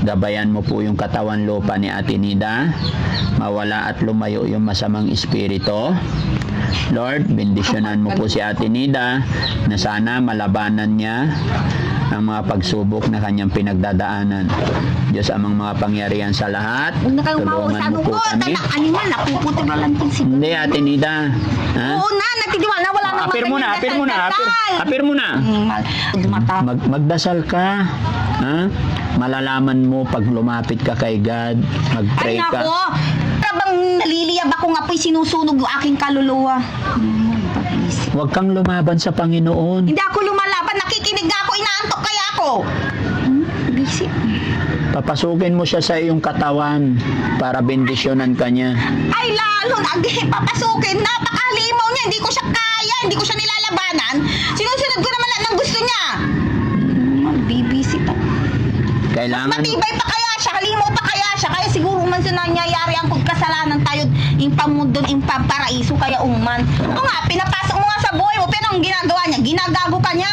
gabayan mo po yung katawan lupa ni Ate Nida, mawala at lumayo yung masamang espiritu. Lord, bendisyonan mo po si Ate Nida na sana malabanan niya ang mga pagsubok na kanyang pinagdadaanan. Diyos amang mga pangyarihan sa lahat, Huwag na kayong tulungan mo po kami. Animal, napuputi na lang din siguro. Hindi, Ate Nida. Ha? Oo na, nagtitiwala na wala namang Apir mo na, apir mo na, apir mo na. Mata. Magdasal ka. Ha? Malalaman mo pag lumapit ka kay God, mag-pray Ay ka. nako, parang naliliyab ako nga po'y sinusunog yung aking kaluluwa. Huwag kang lumaban sa Panginoon. Hindi ako lumalaban, nakikinig ako, inaantok kaya ako. Busy. Papasukin mo siya sa iyong katawan para bendisyonan ka niya. Ay lalo, papasukin, napakalimaw niya, hindi ko siya kaya, hindi ko siya nilalabanan. Sinusunod ko naman lahat ng gusto niya. Bibisi pa. Kailangan, Matibay pa kaya siya, halimaw pa kaya siya, kaya siguro man sa nangyayari ang pagkasalanan tayo, yung pamundon, yung paparaiso, kaya uman. O nga, pinapasok mo nga sa buhay mo, pero ang ginagawa niya, ginagago ka niya.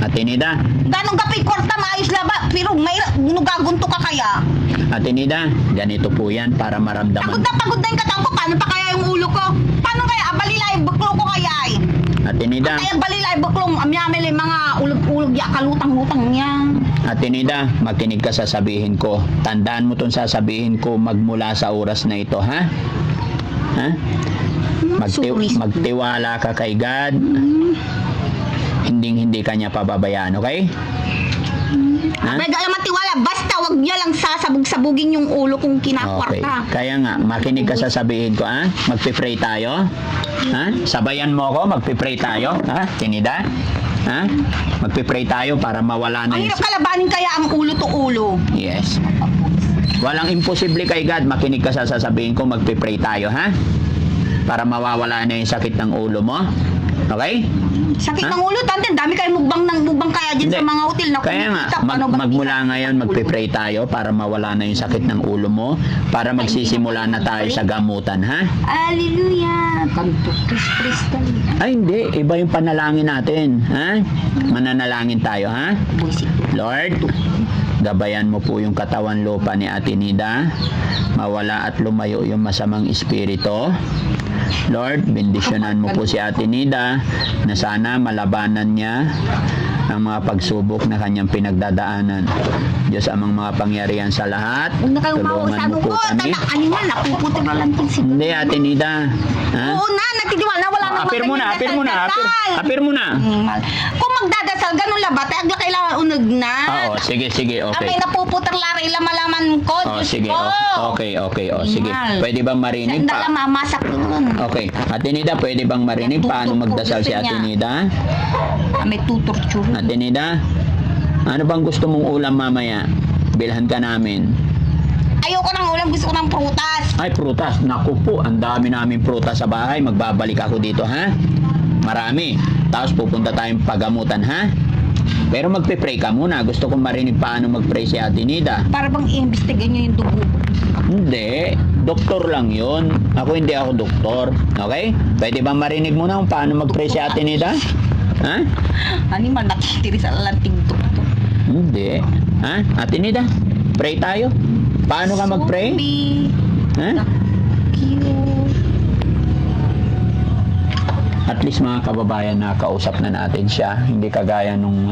Ate Nida, Ganong kapay kwarta, maayos laba, pero may nugagunto ka kaya. Ate Nida, ganito po yan para maramdaman. Pagod na yung katawan ko, paano pa kaya yung ulo ko? Paano kaya, balila yung baklo ko kaya ay? Ate Nida, Kaya balila yung baklong, amyamel yung mga ulog-ulog, ya, kalutang-lutang niya. Ate Nida, makinig ka sa sabihin ko. Tandaan mo tong sasabihin ko magmula sa oras na ito, ha? Ha? Magtiwala ka kay God. Hindi ka niya pababayaan, okay? Ha? Pwede alam matiwala, basta wag niya lang sasabog-sabugin yung ulo kong Okay. kinakwarta. Kaya nga, makinig ka sa sabihin ko, ha? Magpipray tayo. Ha? Sabayan mo ako, magpipray tayo. Ha? Tinida? Ha? Magpipray tayo para mawala na Ang yung... hirap kalabanin kaya ang ulo to ulo. Yes. Walang imposible kay God. Makinig ka sa sasabihin ko, magpipray tayo, ha? Para mawawala na yung sakit ng ulo mo. Okay? Sakit Ha? ng ulo, tante, dami kayong mukbang kaya dyan Hindi. sa mga hotel na Kaya nga, kumikita. Paano ba magmula kita? ngayon, magpipray tayo para mawala na yung sakit ng ulo mo. Para magsisimula na tayo sa gamutan, ha? Hallelujah. Tanto, Kristal. Ay, hindi. Iba yung panalangin natin, ha? Mananalangin tayo, ha? Buisit. Lord, gabayan mo po yung katawan lupa ni Ate Nida, mawala at lumayo yung masamang espiritu. Lord, bendisyonan mo po si Ate Nida na sana malabanan niya ang mga pagsubok na kanyang pinagdadaanan. Diyos amang mga pangyarihan sa lahat, Huwag na kayong tulungan mo po kami. Animal, napuputi na lang din siguro. Hindi, Ate Nida. Ha? Oo na, nagtitiwala na wala namang Apir mo na, apir mo na, apir mo na. Kung magdadasal, ganun labat, agla kailangan unag na. Oo, sige, Amay okay. napuputar lari lamalaman ko. Oh, Diyos sige, ko. okay, sige. Mahal. Pwede bang marinig Dala pa? mamasak doon. Okay. Ate Nida, pwede bang marinig paano magdasal si Ate Nida? May tutorture. Ate Nida, ano bang gusto mong ulam mamaya? Bilhan ka namin. Ayoko ng ulam, gusto ko ng prutas. Ay, prutas. Naku po, ang dami namin prutas sa bahay. Magbabalik ako dito, ha? Marami. Tapos pupunta tayong pagamutan, ha? Pero magpe-pray ka muna. Gusto kong marinig paano mag-pray si Ate Nida. Para bang i-imbestigan nyo yung dugo. Hindi. Doktor lang yun. Ako hindi ako doktor. Okay? Pwede bang marinig muna kung paano mag-pray si Ate Nida? Ha? Animal, nakitiri sa lanting tuktok. Hindi. Ha? Ate Nida, pray tayo. Paano ka mag-pray? Zombie. Ha? Cute. At least mga kababayan, na kausap na natin siya. Hindi kagaya nung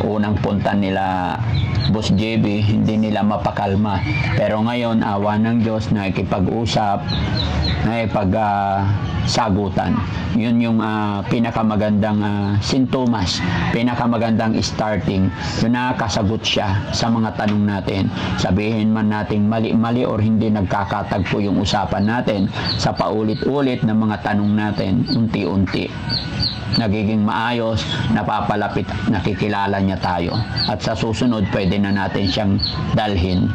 unang punta nila Boss JB, hindi nila mapakalma. Pero ngayon, awa ng Diyos, nakikipag-usap, nakikipag-sagutan. Yun yung pinakamagandang sintomas, pinakamagandang starting. Yung nakakasagot siya sa mga tanong natin. Sabihin man nating mali-mali or hindi nagkakatagpo yung usapan natin sa paulit-ulit na mga tanong natin, unti-unti nagiging maayos, napapalapit, nakikilala niya tayo. At sa susunod, pwede na natin siyang dalhin.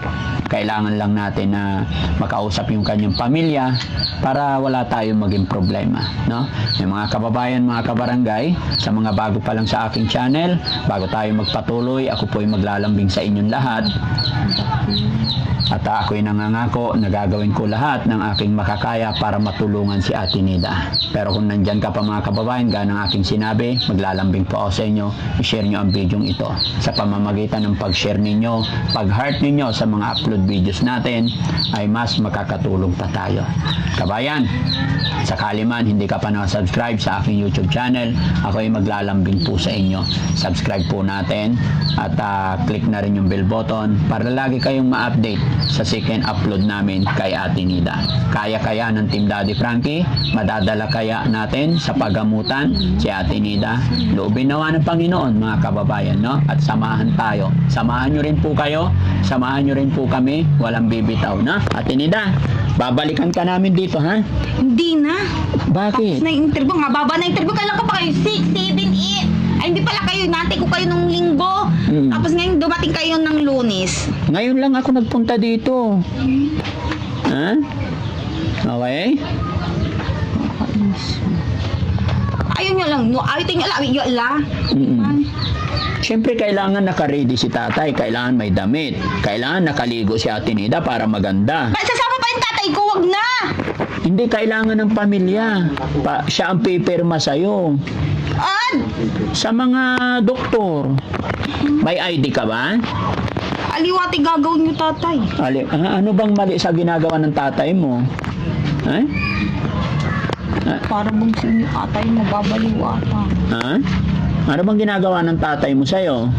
Kailangan lang natin na makausap yung kanyang pamilya para wala tayong maging problema. No? May mga kababayan, mga kabarangay, sa mga bago pa lang sa aking channel, bago tayo magpatuloy, ako po'y maglalambing sa inyong lahat. At ako'y nangangako na gagawin ko lahat ng aking makakaya para matulungan si Ate Nida. Pero kung nandyan ka pa mga kababayan, gaya ng aking sinabi, maglalambing po ako sa inyo, i-share nyo ang video ito sa pamamagitan ng pag-share pag-share ninyo, pag-heart ninyo sa mga upload videos natin, ay mas makakatulong pa tayo. Kabayan, sakali man hindi ka pa nakasubscribe sa aking YouTube channel, ako ay maglalambing po sa inyo. Subscribe po natin at click na rin yung bell button para lagi kayong ma-update sa second upload namin kay Ate Nida. Kaya ng Team Daddy Frankie, madadala kaya natin sa paggamutan si Ate Nida. Loobin nawa ng Panginoon, mga kababayan, no? At samahan tayo. Samahan nyo rin po kayo, samahan nyo rin po kami, walang bibitaw, na? Ate Nida, babalikan ka namin dito, ha? Hindi na. Bakit? Na yung interview, mababa na interview. Kailan ka pa kayo? 6, 7, 8. Ay, hindi pala kayo. Nantay ko kayo nung linggo. Tapos ngayon dumating kayo ng Lunes. Ngayon lang ako nagpunta dito. Ha? Okay? Ayun nyo lang. No, ayun nyo lang. Ayun lang. Siyempre, kailangan naka-ready si tatay. Kailangan may damit. Kailangan nakaligo si Ate Nida para maganda. Sasama pa yung tatay ko. Wag na. Hindi kailangan ng pamilya. Siya ang pipirma sa'yo. Sa mga doktor. May ID ka ba? Aliwati gagawin nyo tatay. Ano bang mali sa ginagawa ng tatay mo? Ha? Para bang si tatay nababaliwata. Ha? Ano bang ginagawa ng tatay mo sa'yo?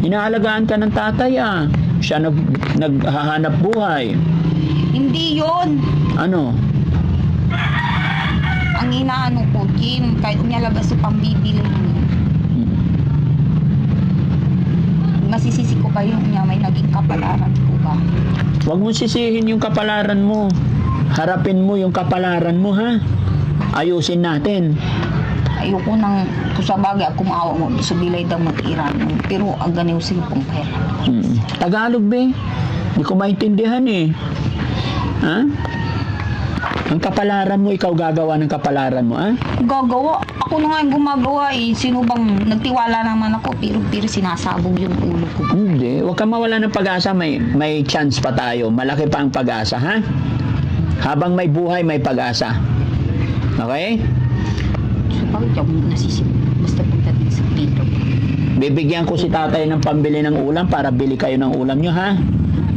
Inaalagaan ka ng tatay, ah. Siya naghahanap buhay. Hindi yon. Ano? Ang inaano ko, Kim, kahit nilalabas sa pambibili niyo. Masisisi ko ba yung niya may naging kapalaran ko ba? Huwag mo sisihin yung kapalaran mo. Harapin mo yung kapalaran mo, ha? Ayusin natin. Ayoko nang, kung sa bagay, ako maawa mo, sa bilay daw mag-iran. Pero ang ganun sila pong pera. Tagalog, be. Hindi ko maintindihan, eh. Ha? Ang kapalaran mo, ikaw gagawa ng kapalaran mo, ha? Gagawa. Ako na nga yung gumagawa eh. Sino bang nagtiwala naman ako, pero sinasabog yung ulo ko. Hindi. Huwag kang mawala ng pag-asa. May chance pa tayo. Malaki pa ang pag-asa, ha? Habang may buhay, may pag-asa. Okay? So, bakit ako nasisip? Basta pagdating sa pito. Bibigyan ko si tatay ng pambili ng ulam para bili kayo ng ulam nyo, ha?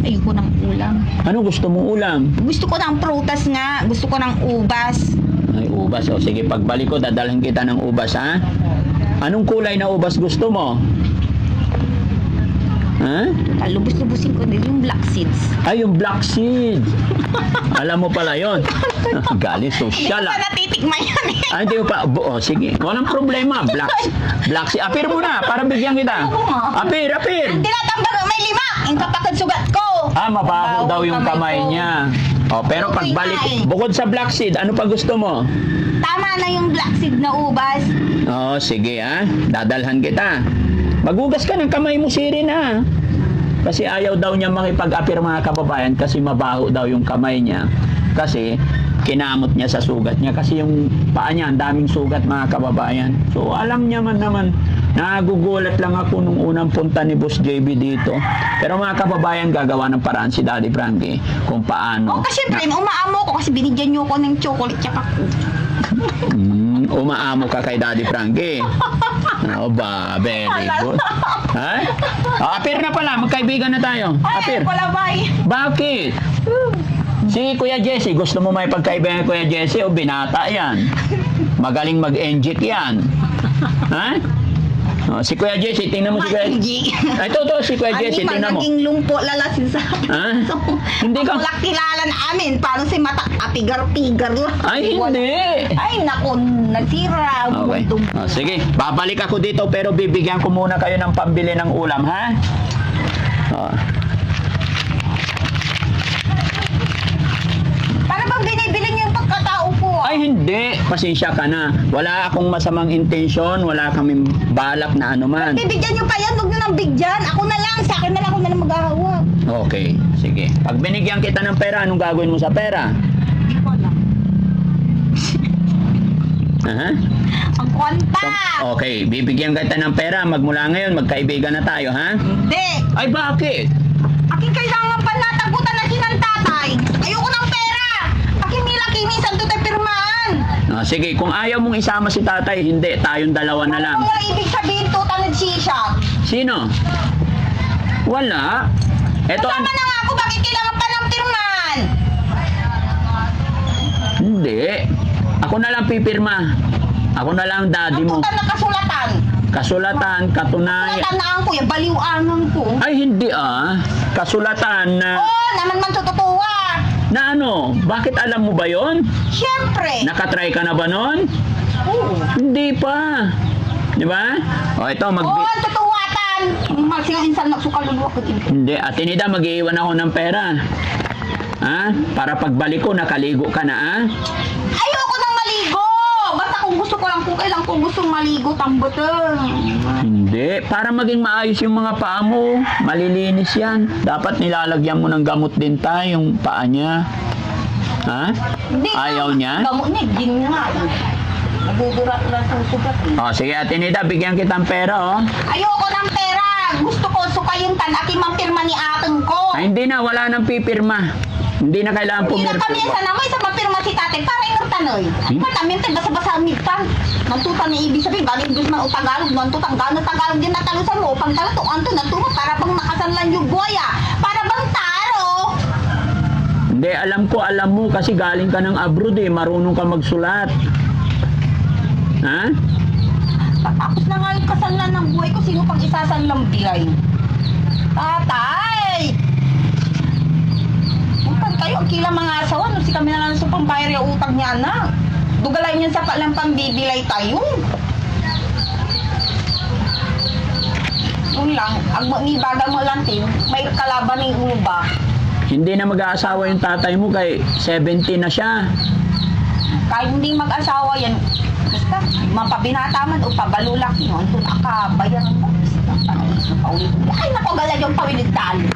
Ayoko ng ulam. Ano gusto mong ulam? Gusto ko ng prutas nga. Gusto ko ng ubas. Ay, ubas. O, sige, pagbalik ko, dadalhin kita ng ubas, ha? Anong kulay na ubas gusto mo? Ha? Lubos-lubusin ko din yung black seeds. Ay, yung black seed. Alam mo pala yon. Galing social, Hindi ko ah. pa natitikman yan eh. Ay, hindi mo pa. Oh, sige. Walang problema. Black seed. Apir mo na, para bigyan kita. Apir. Ang tinatambag may lima. Yung kapatid sugat ko. Mabaho daw yung kamay ko. niya. Oh, pero Okay pagbalik, na eh. bukod sa black seed, ano pa gusto mo? Tama na yung black seed na ubas. Oh, sige, ha. Dadalhan kita. Magugas ka ng kamay mo, Sirin, ha. Kasi ayaw daw niya makipag-apir, mga kababayan, kasi mabaho daw yung kamay niya. Kasi kinamot niya sa sugat niya. Kasi yung paa niya, ang daming sugat, mga kababayan. So, alam niya man naman. Nagugulat lang ako nung unang punta ni Boss JB dito. Pero mga kababayan, gagawa ng paraan si Daddy Frankie kung paano. Kasi syempre, umaamo ko kasi binigyan niyo ko ng chocolate tsaka Umaamo ka kay Daddy Frankie. Oh, very good. Ha? Apir na pala, magkaibigan na tayo. Apir. Wala bay. Bakit? Si Kuya Jesse, gusto mo may pagkaibigan Kuya Jesse o binata yan? Magaling mag-enjit yan. Ha? Oh, si Kuya Jesse, tingnan mo si Kuya Ay, ito, si Kuya Jesse, tingnan mo. Naging lumpo lalasin sa... Ha? Hindi ka... Wala kilala namin. Parang si mata, apigar-pigar lang. Ay, hindi. Ay, naku, nasira. Okay. Oh, sige, babalik ako dito pero bibigyan ko muna kayo ng pambili ng ulam, ha? Oh. Paano bang binibili niyo yung pagkatao ko? Ay, hindi. Pasensya ka na. Wala akong masamang intensyon. Wala kaming balak na anuman. Bibigyan niyo pa yan, huwag niyo nang bigyan. Ako na lang, sa akin na lang, ako na lang maghahawak. Okay, sige. Pag binigyan kita ng pera, anong gagawin mo sa pera? Hindi ko alam. Aha. Ang kwanta! Okay, bibigyan kita ng pera. Magmula ngayon, magkaibigan na tayo, ha? Hindi! Ay, bakit? Aking kailangan pa natagutan na ng tatay. Ayoko ng pera! Aking nilakinisan to tayo pirmaan. Sige, kung ayaw mong isama si tatay, hindi. Tayong dalawa na lang. Kung wala ibig sabihin to, tanad sisya. Sino? Wala. Eto, Kasama na nga ako, bakit kailangan pa ng pirman? hindi. Ako na lang pipirma. Ako na lang daddy Ang mo. tutan na kasulatan. Kasulatan, katunay. Kasulatan na ko, yung baliwangan ko. Ay, hindi Kasulatan na, Oo, naman man tututuwa. na ano? Bakit alam mo ba yon? Siyempre. Nakatry ka na ba nun? Oo. Hindi pa. Di ba? O ito, Oo, ang tutuwatan. Silang insan nagsukaluluwa ko din. Hindi, Atinida, mag-iiwan ako ng pera. Para pagbalik ko, nakaligo ka na, Ayoko nang maligo. Basta kung gusto ko lang, kung kailan ko gustong maligo, tambutang. Hindi, para maging maayos yung mga paa mo, malilinis yan. Dapat nilalagyan mo ng gamot din tayo, yung paa niya. Hindi Ayaw na. niya? Gamot niya, gin nga. Nagugurat-urat ang sugat. O, sige, Atinida, bigyan kitang pera, Ayoko ng pera. Gusto ko sukayin tan at mampirma ni ateng ko. Ay, hindi na, wala nang pipirma. Hindi na kailangan Hindi na pumirma. kami sa namoy sa mapirma si tatay para inurtanoy. Kami ang basa-basa mitan. Nantutan ni ibig sabihin, galing Diyos man o Tagalog, nantutan gano'n Tagalog din natalusan mo. Pag talato, anto, nantumo, para bang nakasanlan yung buhaya. Para bang taro. Hindi, alam mo kasi galing ka ng abroad marunong ka magsulat. Tapos na nga yung kasanlan ng buhay ko, sino pang isasanlang biyay? Tatay! Bukan kayo, ang kila mga asawa, no, si kami na lang sa pambayar yung utang niya, anak. Dugalay niyan sa palang pambibilay tayo. Yun lang, ang ni baga mo lang, Tim, may kalaban ng uba. Hindi na mag-aasawa yung tatay mo kay 70 na siya. Kahit hindi mag-asawa yan, basta, mapabinata man o pabalulak yun, doon akabayan mo. Ay, naku, galag yung pawinid talo.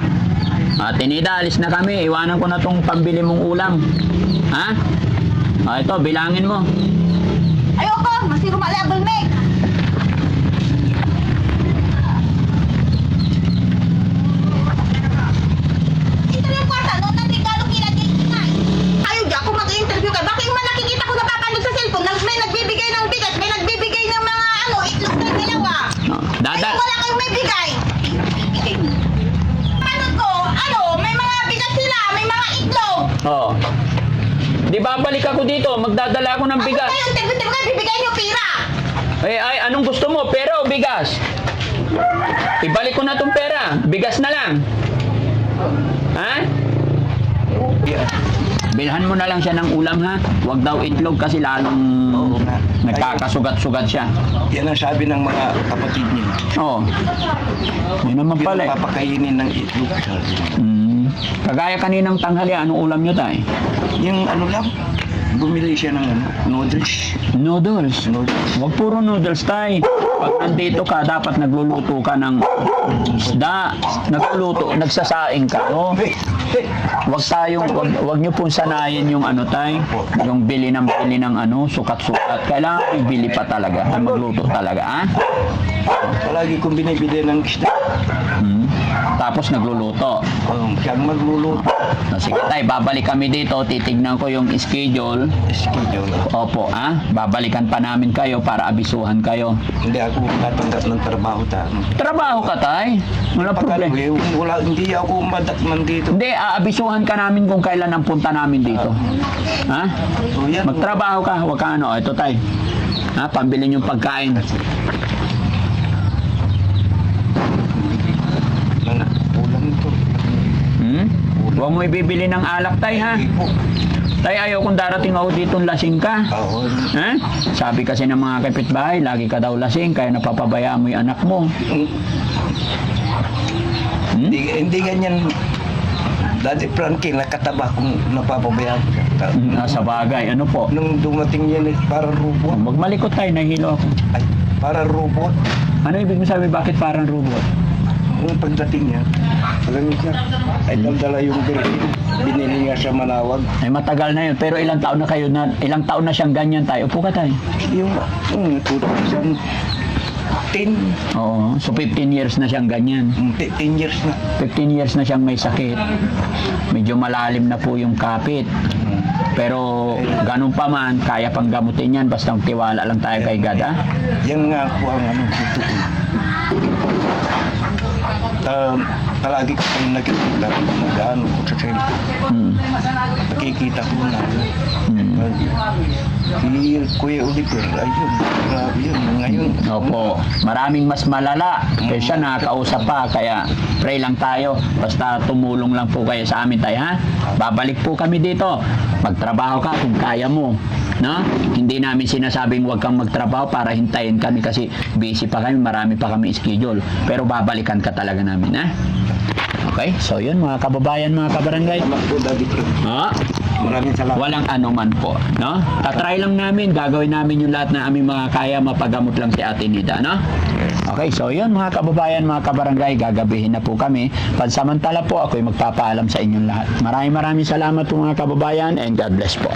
Tinida, alis na kami. Iwanan ko na tong pambili mong ulam. Ito, bilangin mo. Ayoko, masiro malabal, Meg. Ito yung kwarta, noon natin galong kinagin na. Ayaw di ako mag-interview ka. Bakit man nakikita ko napapanood sa cellphone? May nagbibigay ng bigas, may nagbibigay ng mga itlog na dalawa. Dada. Ay, wala kayong may bigay. Bibigay mo. Panood ko, may mga bigas sila, may mga itlog. Oh. Di babalik ako dito. Magdadala ako ng bigas. Ako kayo, interview kayo, bibigay niyo pira. Ay, anong gusto mo? Pera o bigas? Ibalik ko na tong pera. Bigas na lang. Bilhan mo na lang siya ng ulam, ha? Huwag daw itlog kasi lalong Oo nga. nagkakasugat-sugat siya. Yan ang sabi ng mga kapatid niya. Oo. Yun naman Hindi pala. papakainin ng itlog. Sabi. Kagaya kaninang tanghali, anong ulam nyo tayo? Yung lang, bumili siya ng noodles. Noodles. Huwag puro noodles tayo. Pag nandito ka, dapat nagluluto ka ng isda. Nagsasaing ka. No? Wag nyo pong sanayin yung yung bili ng sukat-sukat. Kailangan bili pa talaga. Magluto talaga, Palagi kong binibili ng isda. Tapos nagluluto. Siyang magluluto. Sige tayo, babalik kami dito. Titignan ko yung schedule. Schedule. Opo, babalikan pa namin kayo para abisuhan kayo. Hindi ako natanggap ng trabaho Trabaho ka, tay. Wala problema. Hindi ako madatman dito. Hindi, aabisuhan ka namin kung kailan ang punta namin dito. So, yan. Magtrabaho ka, huwag ka ito tay. Pambilin yung pagkain. Ulam ito. Huwag mo ibibili ng alak, tay, ha? Tay, ayaw kung darating ako dito lasing ka. Oo. Sabi kasi ng mga kapitbahay, lagi ka daw lasing, kaya napapabayaan mo yung anak mo. Hindi ganyan. Dati Frankie, nakataba kung napapabayaan ka. Sa bagay, ano po? Nung dumating yan, parang robot. Huwag malikot tayo, nahilo ako. Ay, parang robot. Ano ibig mo sabi, bakit parang robot? Nung pagdating niya, alam niyo siya, ay dala yung birthday. Binili niya sa Manawag. Ay matagal na yun, pero ilang taon na siyang ganyan tayo. Upo ka tayo. Yung 2010, Oo, so 15 years na siyang ganyan. 15 years na. 15 years na siyang may sakit. Medyo malalim na po yung kapit. Pero ganun pa man, kaya pang gamutin yan, basta tiwala lang tayo kay God, Yan nga po ang totoo. palagi ko kayong nakikita nag-ano ko sa cellphone. Nakikita ko na. Si Kuya Oliver, ayun, grabe yun. Ngayon, Opo, maraming mas malala. Kaya siya nakakausap pa, kaya pray lang tayo. Basta tumulong lang po kayo sa amin tayo, ha? Babalik po kami dito. Magtrabaho ka kung kaya mo. No? Hindi namin sinasabing huwag kang magtrabaho para hintayin kami kasi busy pa kami, marami pa kami schedule. Pero babalikan ka talaga namin, ha? Okay, so yun mga kababayan, mga kabarangay. salamat po, Daddy Fred. Ha? Maraming salamat. Walang anuman po, no? Tatry lang namin, gagawin namin yung lahat na aming mga kaya, mapagamot lang si Ate Nida, no? Okay, so yun mga kababayan, mga kabarangay, gagabihin na po kami. Pansamantala po, ako'y magpapaalam sa inyong lahat. Maraming salamat po mga kababayan, and God bless po.